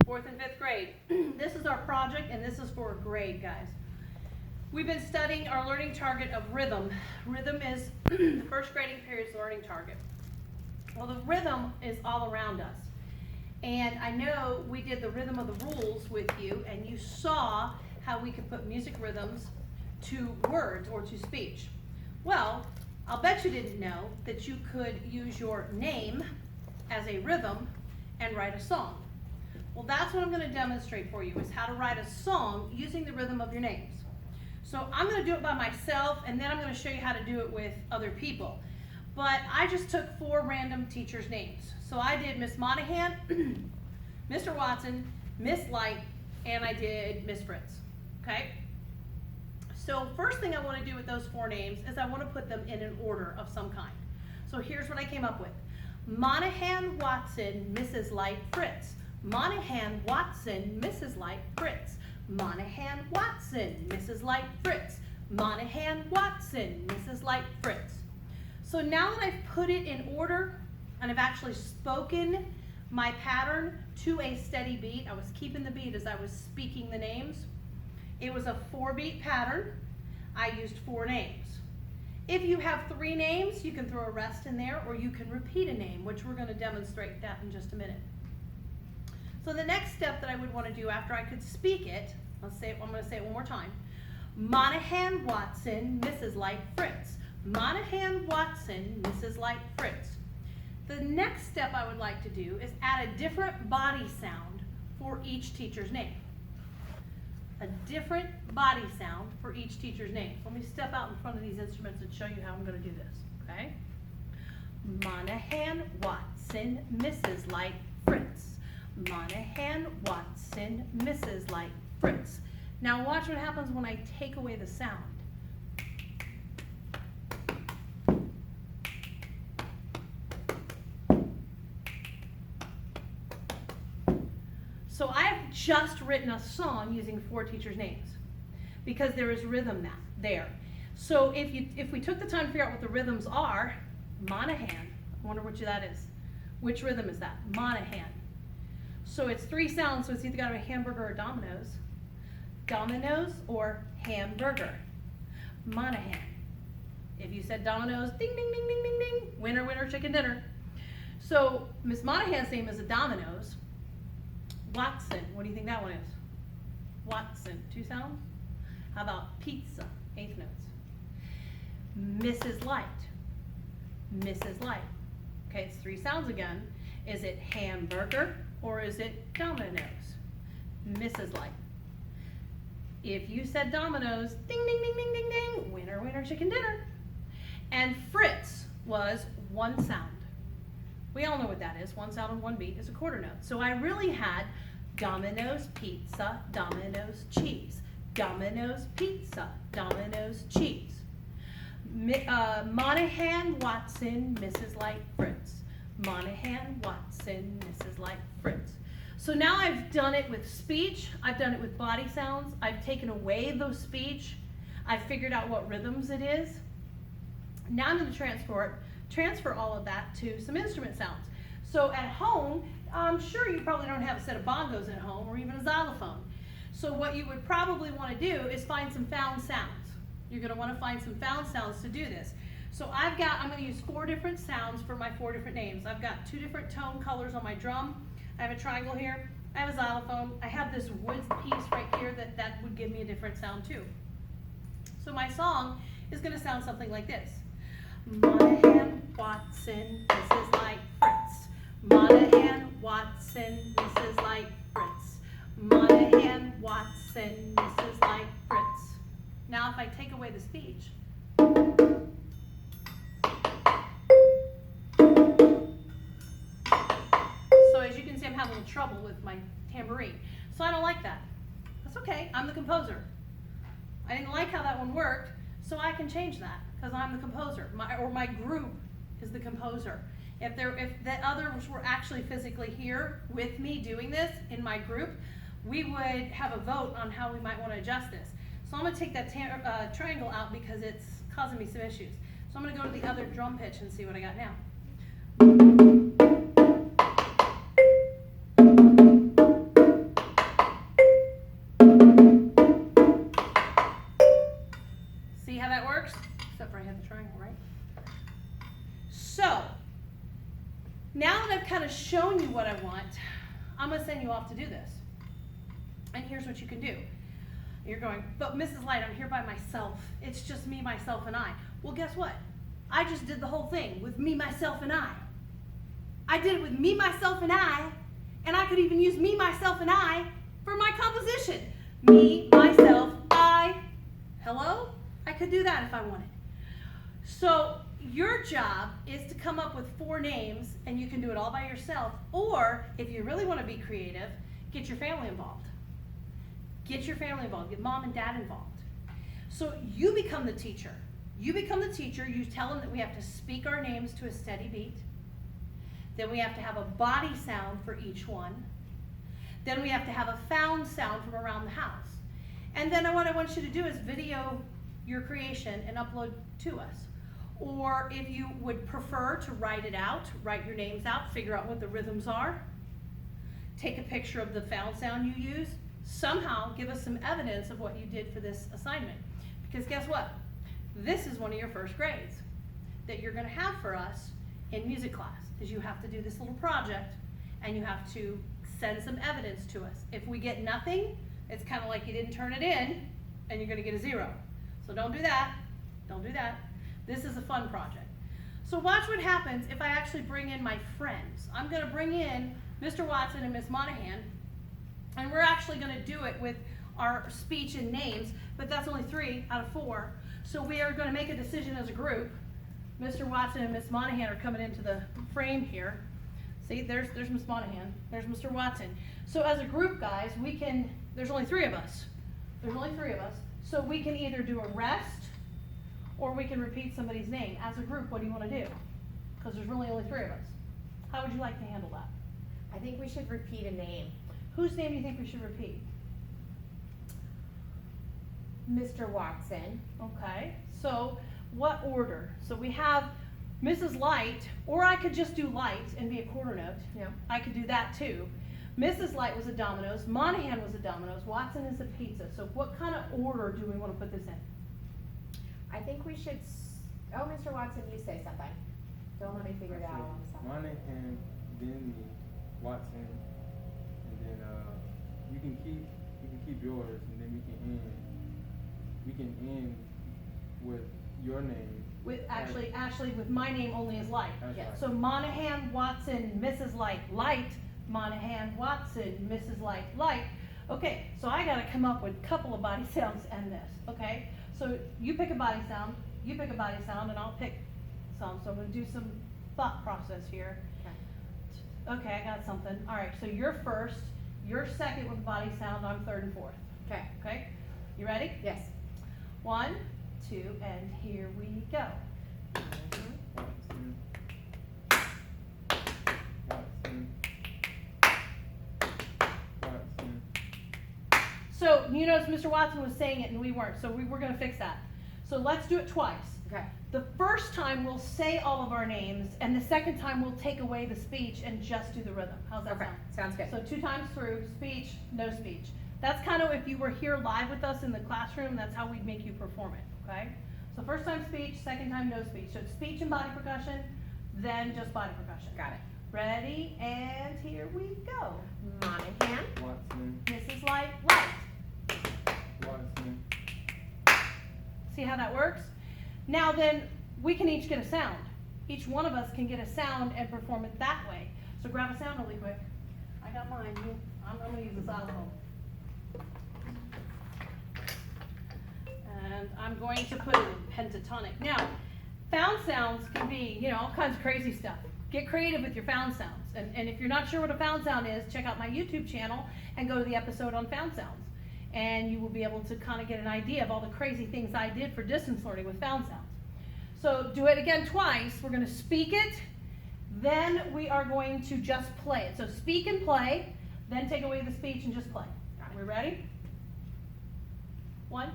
4th and 5th grade. This is our project, and this is for a grade, guys. We've been studying our learning target of rhythm. Rhythm is the first grading period's learning target. Well, the rhythm is all around us. And I know we did the rhythm of the rules with you, and you saw how we could put music rhythms to words or to speech. Well, I'll bet you didn't know that you could use your name as a rhythm and write a song. Well, that's what I'm going to demonstrate for you, is how to write a song using the rhythm of your names. So I'm going to do it by myself, and then I'm going to show you how to do it with other people. But I just took 4 random teachers' names. So I did Miss Monahan, Mr. Watson, Miss Light, and I did Miss Fritz. Okay? So first thing I want to do with those 4 names is I want to put them in an order of some kind. So here's what I came up with. Monahan, Watson, Mrs. Light, Fritz. Monahan, Watson, Mrs. Light, Fritz. Monahan, Watson, Mrs. Light, Fritz. Monahan, Watson, Mrs. Light, Fritz. So now that I've put it in order and I've actually spoken my pattern to a steady beat, I was keeping the beat as I was speaking the names. It was a 4-beat pattern. I used 4 names. If you have 3 names, you can throw a rest in there, or you can repeat a name, which we're going to demonstrate that in just a minute. So the next step that I would want to do after I could speak it, I'm going to say it one more time. Monahan, Watson, Mrs. Light, Fritz. Monahan, Watson, Mrs. Light, Fritz. The next step I would like to do is add a different body sound for each teacher's name. A different body sound for each teacher's name. So let me step out in front of these instruments and show you how I'm going to do this, okay? Monahan, Watson, Mrs. Light, Fritz. Monahan, Watson, Mrs. Light, Fritz. Now watch what happens when I take away the sound. So I've just written a song using 4 teachers' names because there is rhythm there. So if we took the time to figure out what the rhythms are, Monahan, I wonder which that is. Which rhythm is that? Monahan. So it's 3 sounds, so it's either got to be hamburger or Domino's. Domino's or hamburger. Monahan. If you said Domino's, ding, ding, ding, ding, ding, ding, winner, winner, chicken dinner. So Miss Monahan's name is a Domino's. Watson, what do you think that one is? Watson, 2 sounds? How about pizza, 8th notes? Mrs. Light, Mrs. Light. Okay, it's 3 sounds again. Is it hamburger or is it Domino's? Mrs. Light. If you said Domino's, ding, ding, ding, ding, ding, ding, winner, winner, chicken dinner. And Fritz was 1 sound. We all know what that is. 1 sound and 1 beat is a quarter note. So I really had Domino's pizza, Domino's cheese. Domino's pizza, Domino's cheese. Monahan, Watson, Mrs. Light, Fritz. Monahan, Watson, Mrs. Light, Fritz. So now I've done it with speech. I've done it with body sounds. I've taken away those speech. I've figured out what rhythms it is. Now I'm going to transfer all of that to some instrument sounds. So at home, I'm sure you probably don't have a set of bongos at home or even a xylophone. So what you would probably want to do is find some found sounds. You're going to want to find some found sounds to do this. So I'm going to use 4 different sounds for my 4 different names. I've got 2 different tone colors on my drum. I have a triangle here. I have a xylophone. I have this wood piece right here that would give me a different sound too. So my song is going to sound something like this. Monahan, Watson, Mrs. Light, Fritz. Monahan, Watson, Mrs. Light, Fritz. Monahan, Watson, Mrs. Light, Fritz. Now if I take away the speech, so as you can see, I'm having a little trouble with my tambourine. So I don't like that. That's okay, I'm the composer. I didn't like how that one worked, so I can change that because I'm the composer. My group is the composer. If the others were actually physically here with me doing this in my group, we would have a vote on how we might want to adjust this. So I'm going to take that triangle out because it's causing me some issues. So I'm going to go to the other drum pitch and see what I got now. I'm gonna send you off to do this. And here's what you can do. You're going, but Mrs. Light, I'm here by myself. It's just me, myself, and I. Well, guess what? I just did the whole thing with me, myself, and I. I did it with me, myself, and I could even use me, myself, and I for my composition. Me, myself, I. Hello? I could do that if I wanted. So your job is to come up with 4 names, and you can do it all by yourself, or if you really want to be creative, get your family involved. Get your family involved, get mom and dad involved. So you become the teacher. You become the teacher, you tell them that we have to speak our names to a steady beat. Then we have to have a body sound for each one. Then we have to have a found sound from around the house. And then what I want you to do is video your creation and upload to us. Or if you would prefer to write it out, write your names out, figure out what the rhythms are, take a picture of the found sound you use, somehow give us some evidence of what you did for this assignment. Because guess what? This is one of your first grades that you're gonna have for us in music class, is you have to do this little project and you have to send some evidence to us. If we get nothing, it's kind of like you didn't turn it in and you're gonna get a 0. So don't do that, don't do that. This is a fun project. So watch what happens if I actually bring in my friends. I'm gonna bring in Mr. Watson and Miss Monahan, and we're actually gonna do it with our speech and names, but that's only 3 out of 4. So we are gonna make a decision as a group. Mr. Watson and Miss Monahan are coming into the frame here. See, there's Miss Monahan, there's Mr. Watson. So as a group, guys, we can, there's only 3 of us. There's only 3 of us. So we can either do a rest or we can repeat somebody's name. As a group, what do you want to do? Because there's really only 3 of us. How would you like to handle that? I think we should repeat a name. Whose name do you think we should repeat? Mr. Watson. Okay, so what order? So we have Mrs. Light, or I could just do Light and be a quarter note. Yeah. I could do that too. Mrs. Light was a Domino's, Monahan was a Domino's, Watson is a pizza. So what kind of order do we want to put this in? I think we should, oh, Mr. Watson, you say something. Don't let me figure it out on the side. Monahan, then me, Watson, and then you can keep yours, and then we can end with your name. With actually with my name only as Light. That's Yes. right. So Monahan, Watson, Mrs. Light, Light, Monahan, Watson, Mrs. Light, Light. Okay, so I gotta come up with a couple of body sounds and this, okay? So you pick a body sound, you pick a body sound, and I'll pick some. So I'm gonna do some thought process here. Okay, I got something. All right, so you're first, you're second with body sound, I'm third and fourth. Okay. Okay, you ready? Yes. 1, 2, and here we go. Watson. Watson. Watson. So you notice Mr. Watson was saying it and we weren't, so we're gonna fix that. So let's do it twice. Okay. The first time we'll say all of our names, and the second time we'll take away the speech and just do the rhythm. How's that Okay, sound? sounds good. So 2 times through, speech, no speech. That's kind of if you were here live with us in the classroom, that's how we'd make you perform it, okay? So first time speech, second time no speech. So it's speech and body percussion, then just body percussion. Got it. Ready, and here we go. Monahan. Watson. Mrs. Light, Light. Watson. See how that works? Now then, we can each get a sound. Each one of us can get a sound and perform it that way. So grab a sound really quick. I got mine. I'm gonna use the xylophone. And I'm going to put it in pentatonic. Now, found sounds can be, all kinds of crazy stuff. Get creative with your found sounds. And if you're not sure what a found sound is, check out my YouTube channel and go to the episode on found sounds. And you will be able to kind of get an idea of all the crazy things I did for distance learning with found sounds. So do it again twice. We're going to speak it, then we are going to just play it. So speak and play, then take away the speech and just play. We ready? 1,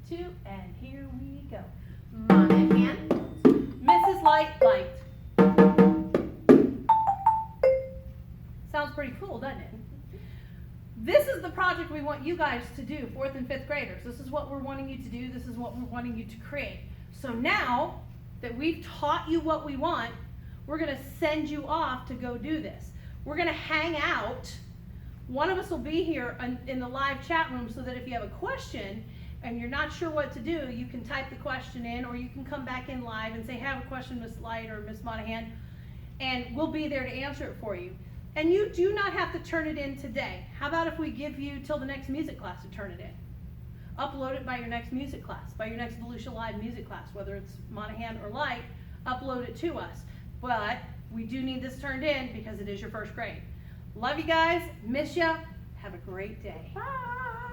2, and here we go. Monahan. Mrs. Light, Light. Sounds pretty cool, doesn't it? This is the project we want you guys to do, 4th and 5th graders. This is what we're wanting you to do. This is what we're wanting you to create. So now that we've taught you what we want, we're going to send you off to go do this. We're going to hang out One of us will be here in the live chat room so that if you have a question and you're not sure what to do, you can type the question in, or you can come back in live and say, have a question, Ms. Light or Ms. Monahan, and we'll be there to answer it for you. And you do not have to turn it in today. How about if we give you till the next music class to turn it in? Upload it by your next music class, by your next Volusia Live music class, whether it's Monahan or Light, upload it to us. But we do need this turned in because it is your first grade. Love you guys, miss ya, have a great day. Bye.